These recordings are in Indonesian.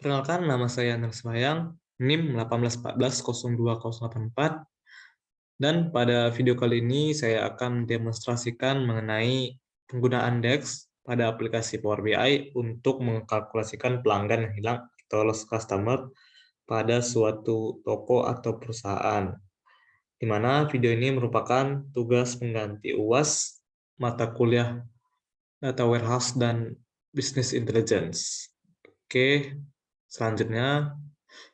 Perkenalkan, nama saya Andreas Mayang, NIM 181402084, dan pada video kali ini saya akan demonstrasikan mengenai penggunaan DEX pada aplikasi Power BI untuk mengkalkulasikan pelanggan yang hilang atau lost customer pada suatu toko atau perusahaan, di mana video ini merupakan tugas pengganti UAS mata kuliah Data Warehouse dan Business Intelligence. Oke, selanjutnya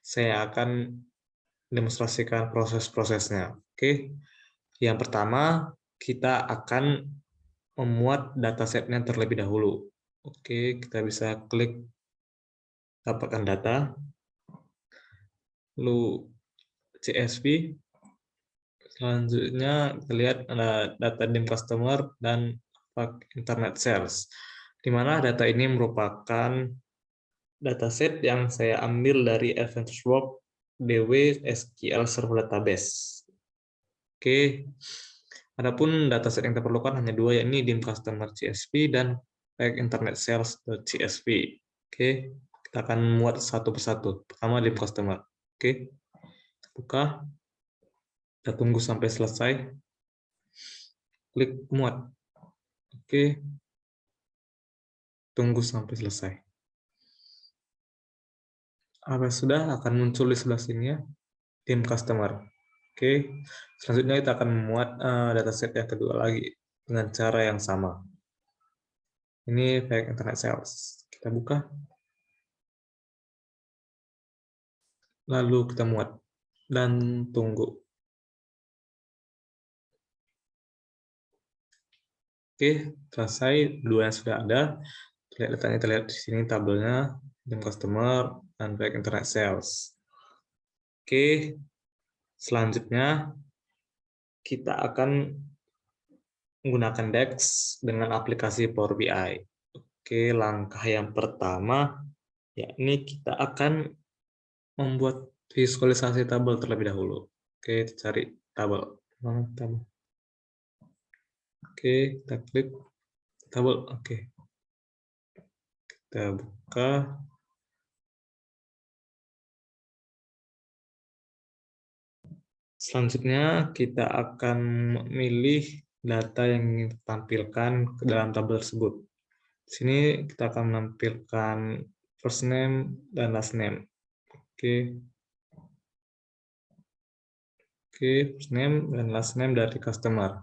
saya akan demonstrasikan proses-prosesnya. Oke, yang pertama kita akan memuat datasetnya terlebih dahulu. Oke, kita bisa klik dapatkan data, lalu CSV. Selanjutnya kita lihat ada data dim customer dan internet sales, di mana data ini merupakan dataset yang saya ambil dari AdventureWorks DW SQL Server Database. Oke, adapun dataset yang diperlukan hanya dua, yakni dim customer CSV dan pack internet sales CSV. Oke, kita akan muat satu persatu. Pertama dim customer. Oke, buka. Kita tunggu sampai selesai. Klik muat. Oke, tunggu sampai selesai. Apa sudah akan muncul di sebelah sini ya, dim customer. Oke, selanjutnya kita akan memuat dataset yang kedua lagi dengan cara yang sama. Ini pack internet sales. Kita buka. Lalu kita muat dan tunggu. Oke, selesai. Dua yang sudah ada. Lihat datanya, terlihat di sini tabelnya, dim customer dan pack internet sales. Oke, selanjutnya kita akan menggunakan DEX dengan aplikasi Power BI. Oke, langkah yang pertama yakni kita akan membuat visualisasi tabel terlebih dahulu. Oke, kita cari tabel. Oke, kita klik tabel. Oke, kita buka. Selanjutnya kita akan memilih data yang ingin ditampilkan ke dalam tabel tersebut. Di sini kita akan menampilkan first name dan last name. Oke. Oke, first name dan last name dari customer.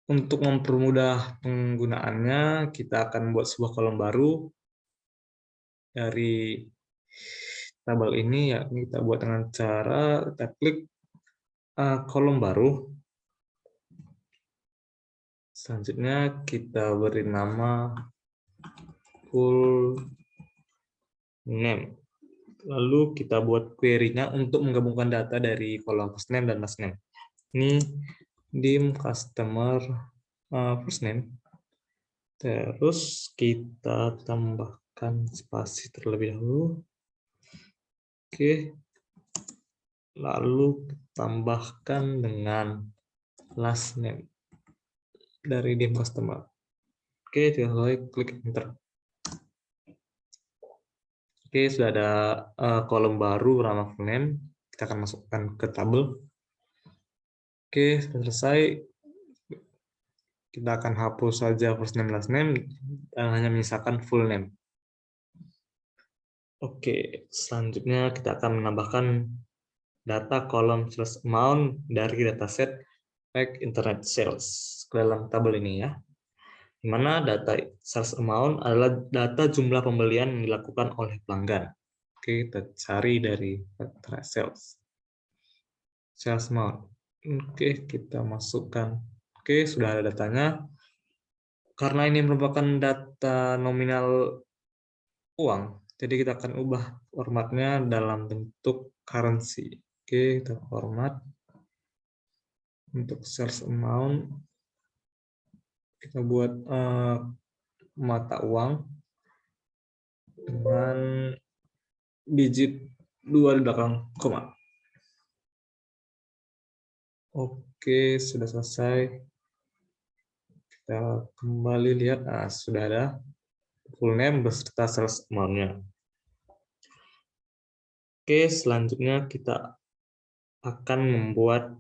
Untuk mempermudah penggunaannya, kita akan buat sebuah kolom baru dari tabel ini, yakni kita buat dengan cara kita klik kolom baru. Selanjutnya kita beri nama full name. Lalu kita buat query-nya untuk menggabungkan data dari kolom first name dan last name. Ini dim customer first name. Terus kita tambahkan spasi terlebih dahulu. Oke. Lalu tambahkan dengan last name dari dim customer. Oke, selesai, klik enter. Oke, sudah ada kolom baru bernama full name. Kita akan masukkan ke tabel. Oke, sudah selesai. Kita akan hapus saja first name last name dan hanya menyisakan full name. Oke, selanjutnya kita akan menambahkan data kolom sales amount dari dataset pack internet sales ke dalam tabel ini ya. Di mana data sales amount adalah data jumlah pembelian yang dilakukan oleh pelanggan. Oke, kita cari dari internet sales. Sales amount. Oke, kita masukkan. Oke, sudah ada datanya. Karena ini merupakan data nominal uang, jadi kita akan ubah formatnya dalam bentuk currency. Oke, kita format untuk sales amount. Kita buat mata uang dengan digit 2 di belakang koma. Oke, sudah selesai. Kita kembali lihat, sudah ada full name beserta sales amount-nya. Oke, selanjutnya kita akan membuat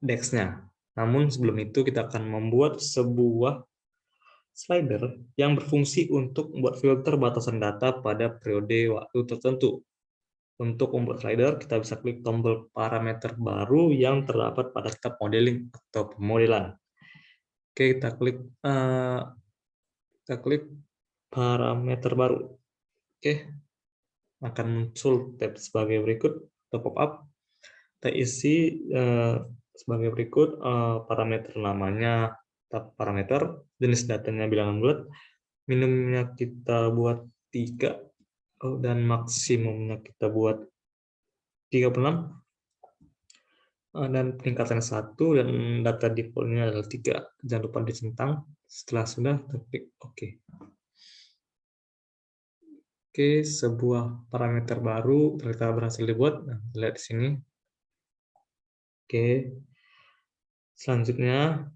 DEX-nya. Namun sebelum itu kita akan membuat sebuah slider yang berfungsi untuk membuat filter batasan data pada periode waktu tertentu. Untuk membuat slider, kita bisa klik tombol parameter baru yang terdapat pada tab modeling atau pemodelan. Oke, kita klik parameter baru. Oke, akan muncul tab sebagai berikut atau pop-up. Kita isi sebagai berikut parameter namanya, tab parameter, jenis datanya bilangan bulat, minimumnya kita buat 3, dan maksimumnya kita buat 36, dan peningkatan 1, dan data defaultnya adalah 3. Jangan lupa dicentang. Setelah sudah, klik OK. Oke, sebuah parameter baru kita berhasil dibuat. Nah, lihat di sini. Oke, selanjutnya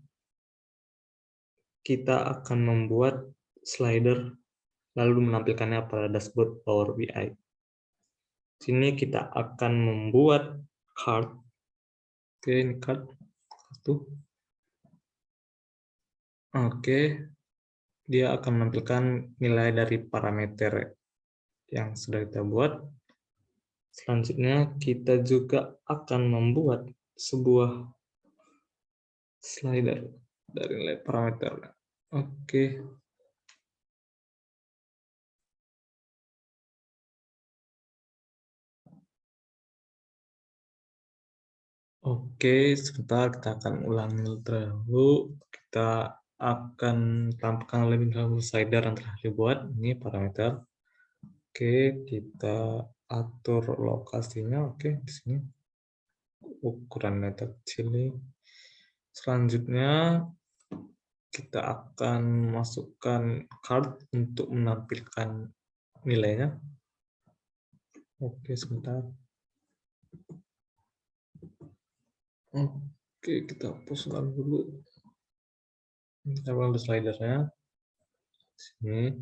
kita akan membuat slider lalu menampilkannya pada dashboard Power BI. Sini kita akan membuat card. Oke, ini card. Oke, dia akan menampilkan nilai dari parameter yang sudah kita buat. Selanjutnya kita juga akan membuat sebuah slider dari nilai parameter. Oke. Oke, sebentar kita akan ulangi dahulu. Kita akan tampilkan lebih dahulu slider yang telah dibuat. Ini parameter. Oke, kita atur lokasinya. Oke, di sini ukuran data kecil. Selanjutnya kita akan masukkan card untuk menampilkan nilainya. Oke, sebentar. Oke, kita hapuskan dulu. Kita ambil slidernya. Sini.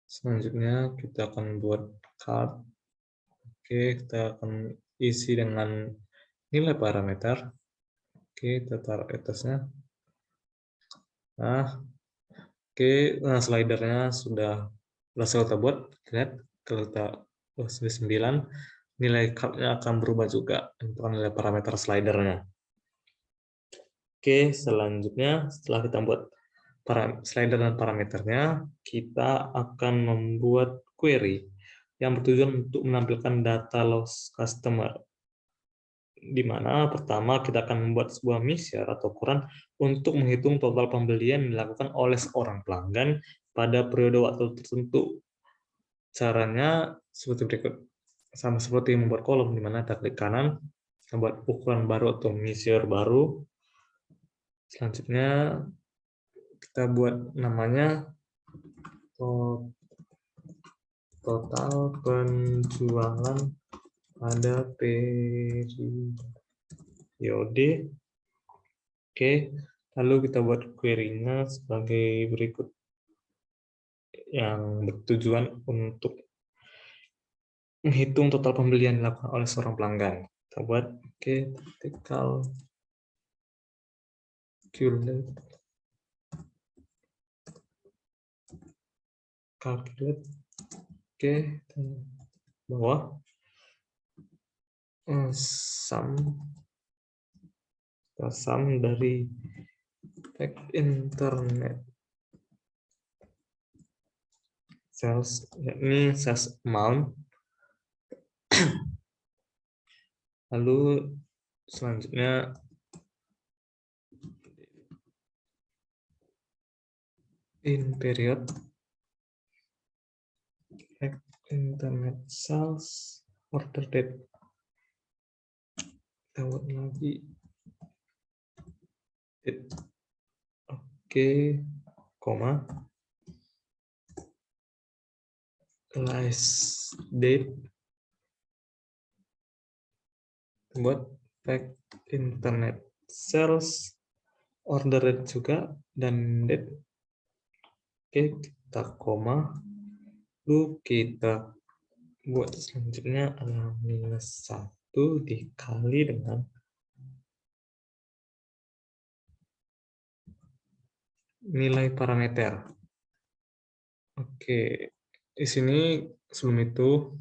Selanjutnya kita akan buat card. Oke, kita akan isi dengan nilai parameter. Oke, kita taruh atasnya. Nah, oke, nah slidernya sudah berhasil kita buat. Lihat, kalau kita sudah 9, nilai card-nya akan berubah juga untuk nilai parameter slidernya. Oke, selanjutnya setelah kita buat slider dan parameternya, kita akan membuat query yang bertujuan untuk menampilkan data loss customer. Di mana pertama kita akan membuat sebuah measure atau ukuran untuk menghitung total pembelian yang dilakukan oleh seorang pelanggan pada periode waktu tertentu. Caranya seperti berikut. Sama seperti membuat kolom, di mana kita klik kanan, membuat ukuran baru atau measure baru. Selanjutnya kita buat namanya total penjualan pada periode. Oke, lalu kita buat query-nya sebagai berikut, yang bertujuan untuk menghitung total pembelian yang dilakukan oleh seorang pelanggan. Kita buat vertical calculate. Oke, bawah sum dari internet sales, yakni sales amount. Lalu selanjutnya in period internet sales order date. Kita buat lagi oke, koma last date, buat tag internet sales order date juga, dan date. Oke, kita koma. Lalu kita buat selanjutnya adalah -1 dikali dengan nilai parameter. Oke, di sini sebelum itu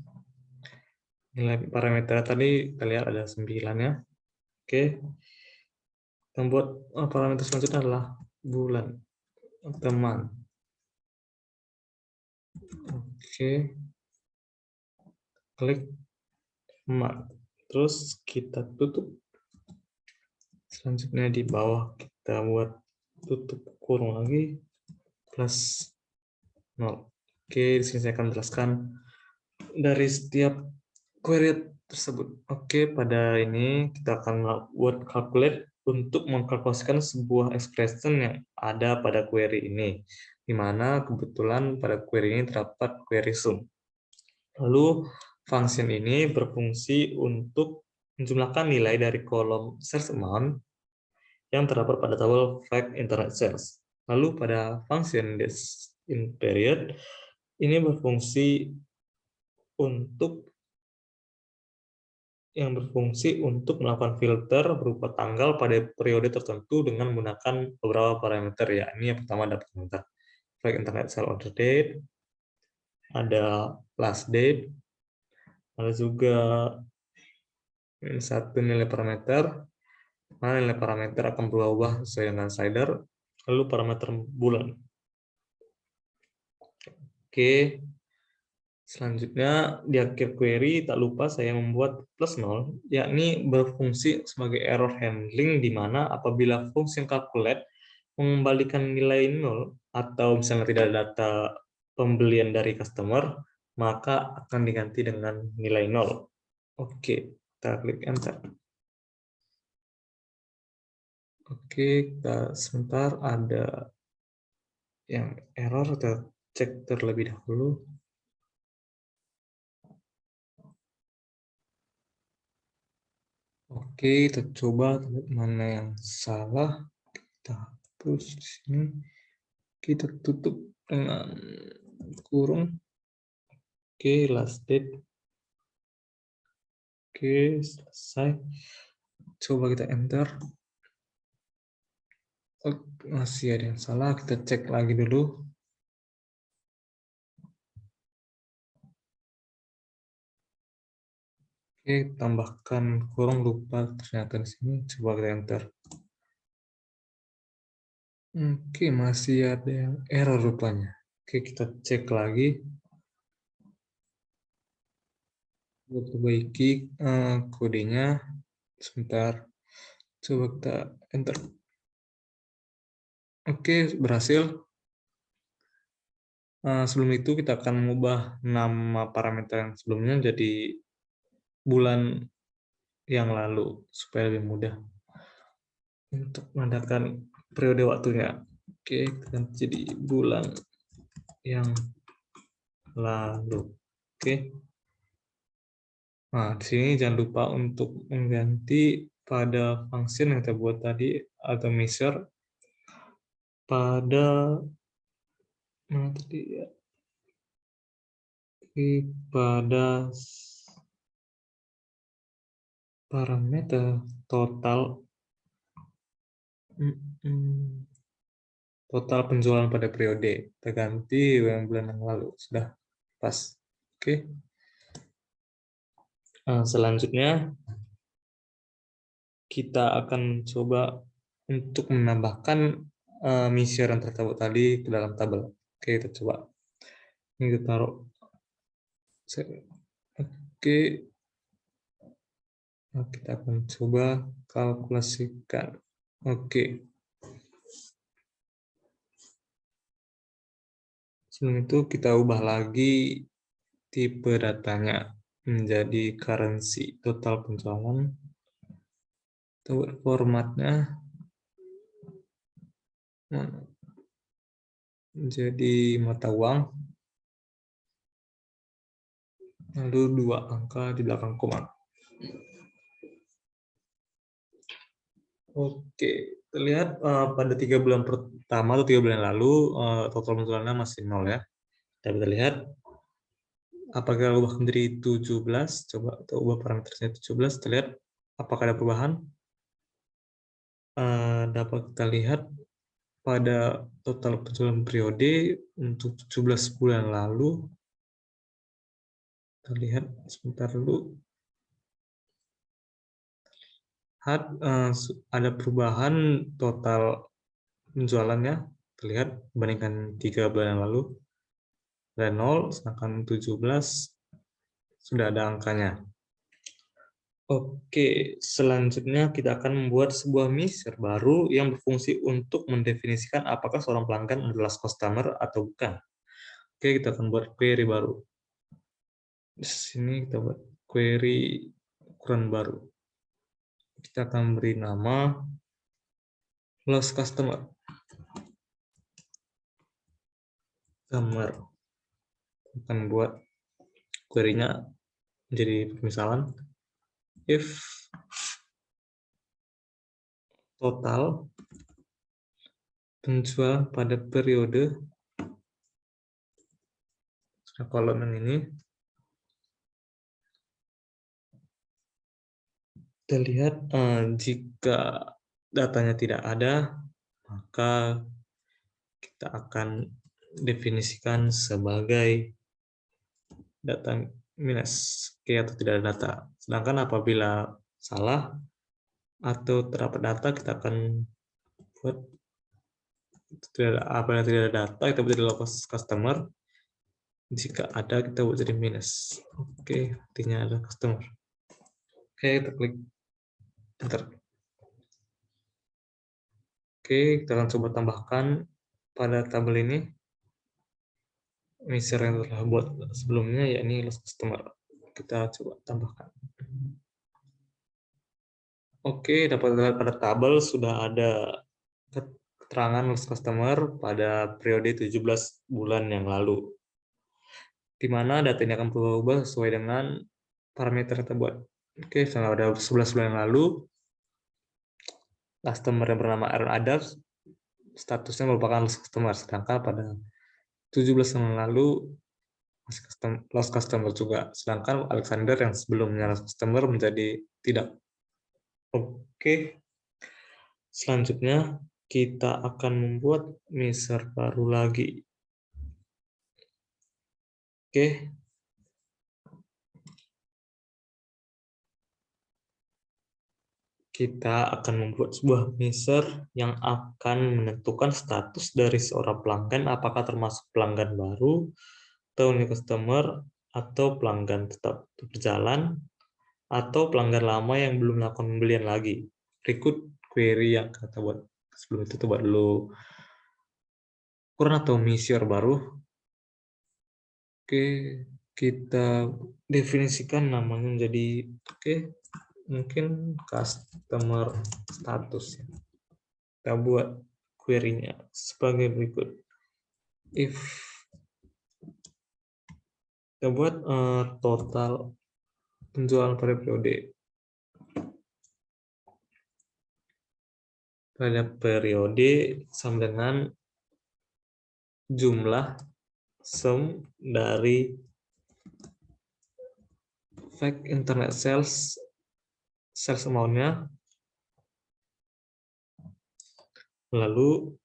nilai parameter tadi kita lihat ada 9 ya. Oke, kita buat parameter selanjutnya adalah bulan, teman. Oke, klik teman. Terus kita tutup. Selanjutnya di bawah kita buat tutup kurung lagi plus 0. Oke, di sini saya akan jelaskan dari setiap query tersebut. Oke, pada ini kita akan buat calculate untuk mengkalkulasikan sebuah expression yang ada pada query ini, di mana kebetulan pada query ini terdapat query sum. Lalu function ini berfungsi untuk menjumlahkan nilai dari kolom sales amount yang terdapat pada tabel fact internet sales. Lalu pada function this in period ini berfungsi untuk melakukan filter berupa tanggal pada periode tertentu dengan menggunakan beberapa parameter, ya. Ini yang pertama ada parameter fact internet sale order date, ada last date, ada juga satu nilai parameter, mana nilai parameter akan berubah sesuai dengan slider, lalu parameter bulan. Oke, selanjutnya di akhir query tak lupa saya membuat +0, yakni berfungsi sebagai error handling, di mana apabila fungsi calculate mengembalikan nilai 0 atau misalnya tidak ada data pembelian dari customer, maka akan diganti dengan nilai 0. Oke, kita klik enter. Oke, kita sebentar ada yang error, kita cek terlebih dahulu. Oke, kita coba mana yang salah. Kita hapus di sini. Kita tutup dengan kurung. Oke, last date. Oke, selesai. Coba kita enter. Oh, masih ada yang salah. Kita cek lagi dulu. Oke, tambahkan kurung, lupa ternyata di sini. Coba kita enter. Oke, masih ada yang error rupanya. Oke, kita cek lagi. Kita perbaiki kodenya. Sebentar. Coba kita enter. Oke, berhasil. Sebelum itu kita akan mengubah nama parameter yang sebelumnya jadi bulan yang lalu supaya lebih mudah untuk menandakan periode waktunya. Oke, kita jadi bulan yang lalu. Oke. Nah, di sini jangan lupa untuk mengganti pada function yang kita buat tadi atau measure pada mana tadi ya? Pada parameter total total penjualan pada periode. Kita ganti yang bulan yang lalu. Sudah pas. Oke. Selanjutnya kita akan coba untuk menambahkan measure yang tersebut tadi ke dalam tabel. Oke, kita coba. Ini kita taruh. Oke. Nah, kita akan coba kalkulasikan. Oke. Sebelum itu kita ubah lagi tipe datanya menjadi currency, total penjualan. Kita buat formatnya menjadi mata uang, lalu 2 angka di belakang koma. Oke, Terlihat pada 3 bulan pertama atau 3 bulan lalu total penjualannya masih 0 ya. Kita bisa lihat apakah ubah menjadi 17, coba kita ubah parameternya 17, terlihat apakah ada perubahan. Dapat kita lihat pada total penjualan periode untuk 17 bulan lalu, kita lihat sebentar dulu, ada perubahan total penjualannya, terlihat dibandingkan 3 bulan yang lalu, ada 0, sedangkan 17 sudah ada angkanya. Oke, selanjutnya kita akan membuat sebuah measure baru yang berfungsi untuk mendefinisikan apakah seorang pelanggan adalah customer atau bukan. Oke, kita akan buat query baru. Di sini kita buat query ukuran baru. Kita akan beri nama lost customer. Akan buat query-nya menjadi permisalan if total penjual pada periode kolom yang ini kita lihat jika datanya tidak ada, maka kita akan definisikan sebagai data minus atau tidak ada data. Sedangkan apabila salah atau terdapat data, kita akan buat apabila tidak ada data, kita buat jadi lost customer. Jika ada, kita buat jadi minus. Oke, artinya ada customer. Oke, kita klik enter. Oke, kita akan coba tambahkan pada tabel ini measure yang telah buat sebelumnya, yakni lost customer. Kita coba tambahkan. Oke, dapat dilihat pada tabel sudah ada keterangan lost customer pada periode 17 bulan yang lalu, di mana data ini akan berubah sesuai dengan parameter yang kita buat. Oke, sudah ada 11 bulan yang lalu, customer yang bernama Aaron Adams statusnya merupakan lost customer, sedangkan pada 17 bulan lalu masih lost customer juga, sedangkan Alexander yang sebelumnya lost customer menjadi tidak. Oke, selanjutnya kita akan membuat measure baru lagi. Oke, kita akan membuat sebuah measure yang akan menentukan status dari seorang pelanggan, apakah termasuk pelanggan baru, atau new customer, atau pelanggan tetap berjalan, atau pelanggan lama yang belum melakukan pembelian lagi. Berikut query yang kita buat. Sebelum itu buat dulu ukuran atau measure baru. Oke, kita definisikan namanya menjadi mungkin customer status. Kita buat query-nya sebagai berikut. If kita buat total penjualan pada periode sama dengan jumlah sum dari fact internet sales amount-nya, lalu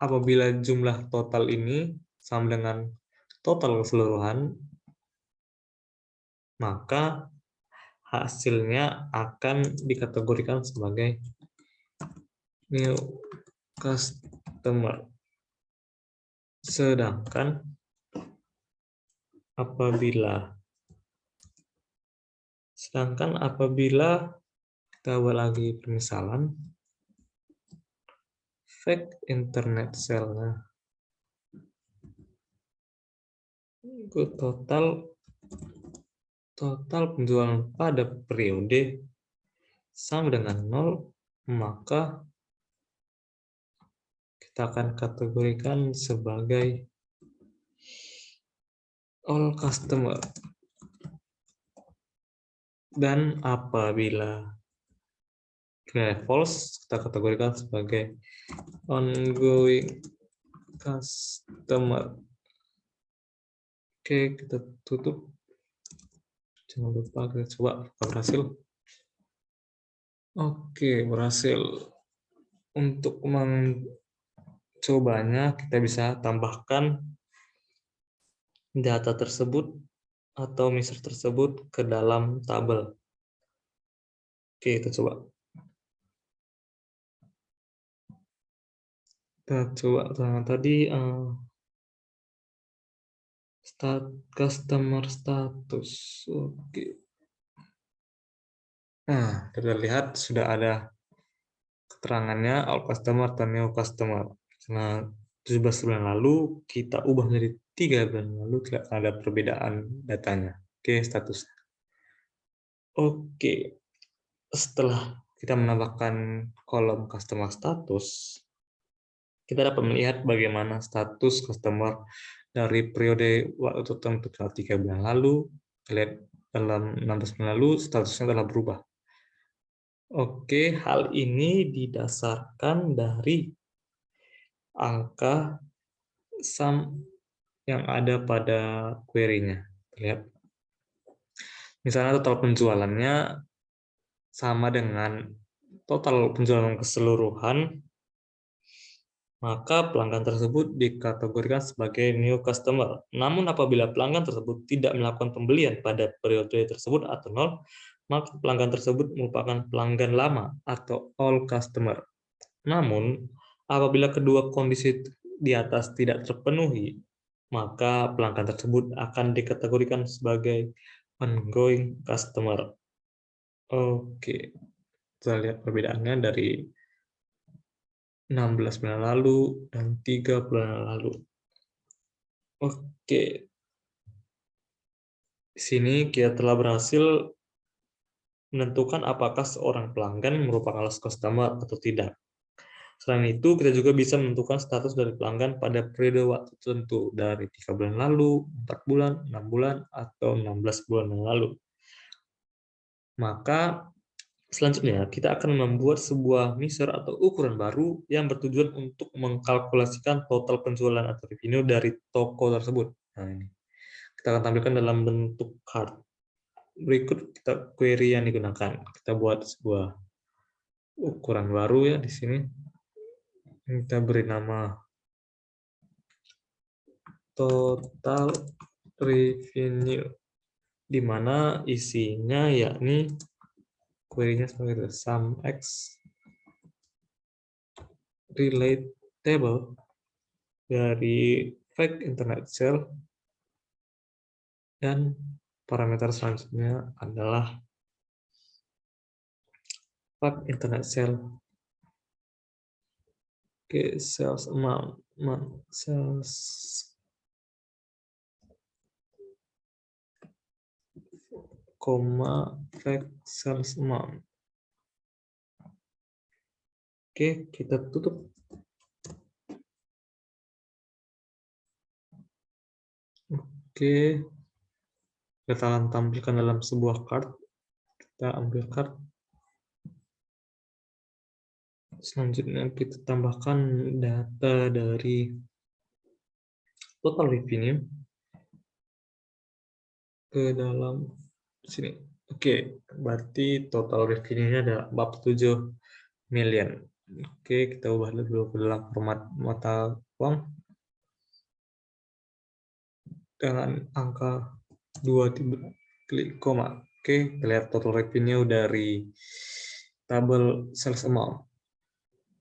apabila jumlah total ini sama dengan total keseluruhan, maka hasilnya akan dikategorikan sebagai new customer. Sedangkan apabila kita buat lagi permisalan fact internet sale-nya itu total penjualan pada periode sama dengan 0, maka kita akan kategorikan sebagai all customer. Dan apabila false, kita kategorikan sebagai ongoing customer. Oke, kita tutup. Jangan lupa kita coba berhasil. Oke, berhasil. Untuk mencobanya, kita bisa tambahkan data tersebut atau miser tersebut ke dalam tabel. Oke, kita coba. Kita coba tadi customer status. Oke. Nah, kita lihat sudah ada keterangannya all customer atau new customer. Nah, 17 bulan lalu kita ubah menjadi 3 bulan lalu, tidak ada perbedaan datanya. Oke, status. Oke, setelah kita menambahkan kolom customer status, kita dapat melihat bagaimana status customer dari periode waktu tertentu 3 bulan lalu. Kita lihat dalam 16 bulan lalu statusnya telah berubah. Oke, hal ini didasarkan dari angka sum yang ada pada query-nya. Lihat. Misalnya total penjualannya sama dengan total penjualan keseluruhan, maka pelanggan tersebut dikategorikan sebagai new customer. Namun apabila pelanggan tersebut tidak melakukan pembelian pada periode tersebut atau nol, maka pelanggan tersebut merupakan pelanggan lama atau all customer. Namun, apabila kedua kondisi di atas tidak terpenuhi, maka pelanggan tersebut akan dikategorikan sebagai ongoing customer. Oke, kita lihat perbedaannya dari 16 bulan lalu dan 3 bulan lalu. Oke, di sini kita telah berhasil menentukan apakah seorang pelanggan merupakan lost customer atau tidak. Selain itu, kita juga bisa menentukan status dari pelanggan pada periode waktu tertentu dari 3 bulan lalu, 4 bulan, 6 bulan, atau 16 bulan yang lalu. Maka selanjutnya kita akan membuat sebuah miser atau ukuran baru yang bertujuan untuk mengkalkulasikan total penjualan atau revenue dari toko tersebut. Nah, ini kita akan tampilkan dalam bentuk card. Berikut kita query yang digunakan. Kita buat sebuah ukuran baru ya di sini. Kita beri nama total revenue, di mana isinya yakni query-nya sebagai itu, sum x relate table dari fact internet sale, dan parameter selanjutnya adalah fact internet sale. Oke, sales amount, sales fact sales amount. Oke, kita tutup. Oke, kita akan tampilkan dalam sebuah card. Kita ambil card. Selanjutnya kita tambahkan data dari total revenue ke dalam sini. Oke, berarti total revenue-nya ada 47 million. Oke, kita ubah dulu ke dalam format mata uang dengan angka 2 klik koma. Oke, kita lihat total revenue dari tabel sales amount.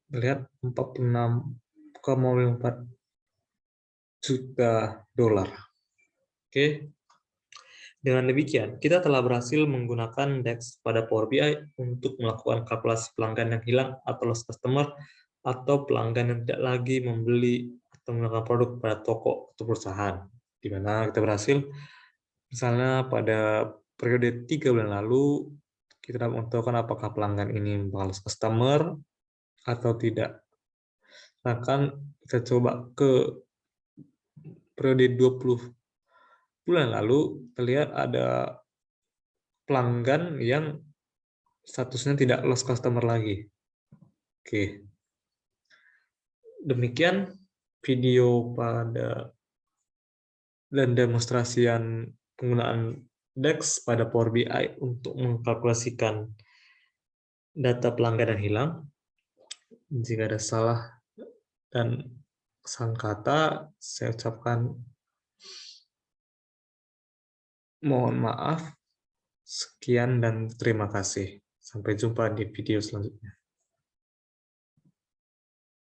Lihat 46,4 juta dolar. Oke. Dengan demikian, kita telah berhasil menggunakan DEX pada Power BI untuk melakukan kalkulasi pelanggan yang hilang atau lost customer, atau pelanggan yang tidak lagi membeli atau menggunakan produk pada toko atau perusahaan. Di mana kita berhasil, misalnya pada periode 3 bulan lalu, kita dapat menentukan apakah pelanggan ini merupakan lost customer atau tidak. Bahkan kita coba ke periode 20 bulan lalu, terlihat ada pelanggan yang statusnya tidak lost customer lagi. Oke. Demikian video dan demonstrasian penggunaan DEX pada Power BI untuk mengkalkulasikan data pelanggan yang hilang. Jika ada salah dan kesalahan kata, saya ucapkan mohon maaf. Sekian dan terima kasih. Sampai jumpa di video selanjutnya.